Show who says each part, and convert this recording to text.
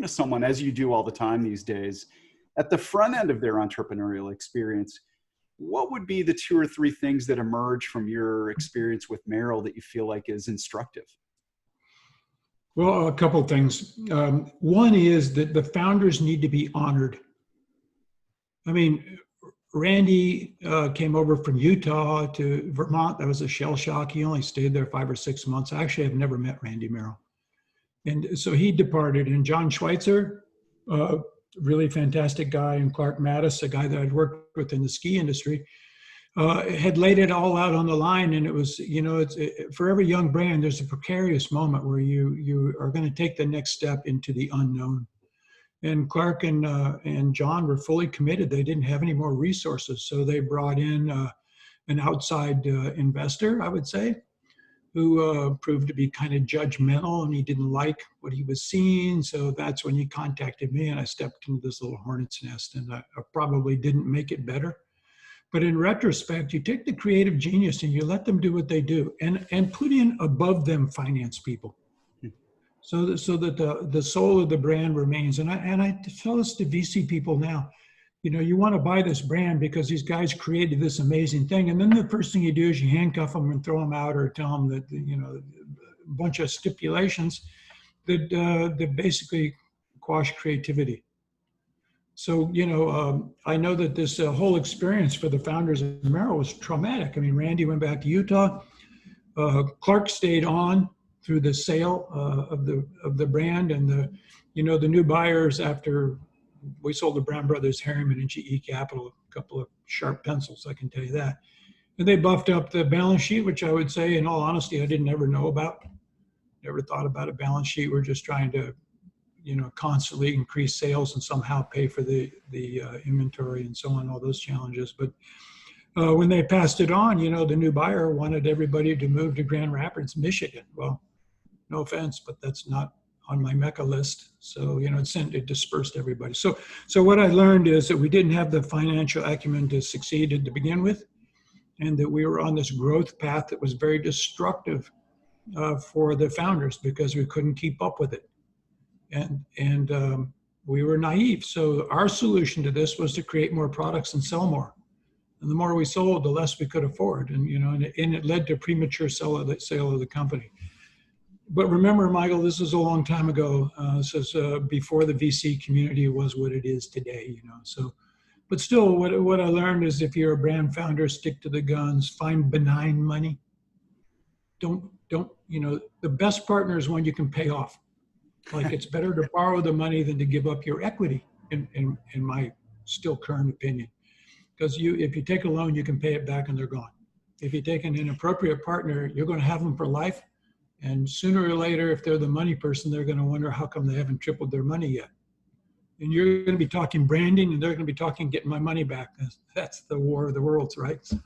Speaker 1: to someone, as you do all the time these days, at the front end of their entrepreneurial experience, what would be the 2 or 3 things that emerge from your experience with Merrill that you feel like is instructive?
Speaker 2: Well, a couple of things. One is that the founders need to be honored. I mean, Randy came over from Utah to Vermont. That was a shell shock. He only stayed there 5 or 6 months. Actually, I've never met Randy Merrill. And so he departed. And John Schweitzer, really fantastic guy, and Clark Mattis, a guy that I'd worked with in the ski industry, had laid it all out on the line. And it was, for every young brand, there's a precarious moment where you are going to take the next step into the unknown. And Clark and John were fully committed. They didn't have any more resources. So they brought in an outside investor, I would say, who proved to be kind of judgmental, and he didn't like what he was seeing. So that's when he contacted me, and I stepped into this little hornet's nest, and I probably didn't make it better. But in retrospect, you take the creative genius and you let them do what they do, and put in above them finance people. So that the soul of the brand remains. And I tell this to VC people now, you want to buy this brand because these guys created this amazing thing. And then the first thing you do is you handcuff them and throw them out, or tell them that, a bunch of stipulations that basically quash creativity. So, I know that this whole experience for the founders of Merrill was traumatic. I mean, Randy went back to Utah. Clark stayed on through the sale of the brand, and the new buyers, after we sold to Brown Brothers, Harriman, and GE Capital, a couple of sharp pencils, I can tell you that. And they buffed up the balance sheet, which I would say, in all honesty, I didn't ever know about. Never thought about a balance sheet. We're just trying to, constantly increase sales and somehow pay for the inventory and so on, all those challenges. But when they passed it on, the new buyer wanted everybody to move to Grand Rapids, Michigan. Well, no offense, but that's not on my Mecca list. So, it dispersed everybody. So what I learned is that we didn't have the financial acumen to succeed to begin with, and that we were on this growth path that was very destructive for the founders because we couldn't keep up with it. And we were naive. So our solution to this was to create more products and sell more. And the more we sold, the less we could afford. And, and it led to premature sale of the company. But remember, Michael, this is a long time ago. This is before the VC community was what it is today, So, but still, what I learned is, if you're a brand founder, stick to the guns, find benign money. Don't, the best partner is one you can pay off. Like, it's better to borrow the money than to give up your equity, in my still current opinion. Because if you take a loan, you can pay it back and they're gone. If you take an inappropriate partner, you're going to have them for life. And sooner or later, if they're the money person, they're going to wonder how come they haven't tripled their money yet. And you're going to be talking branding, and they're going to be talking getting my money back. That's the war of the worlds, right? So.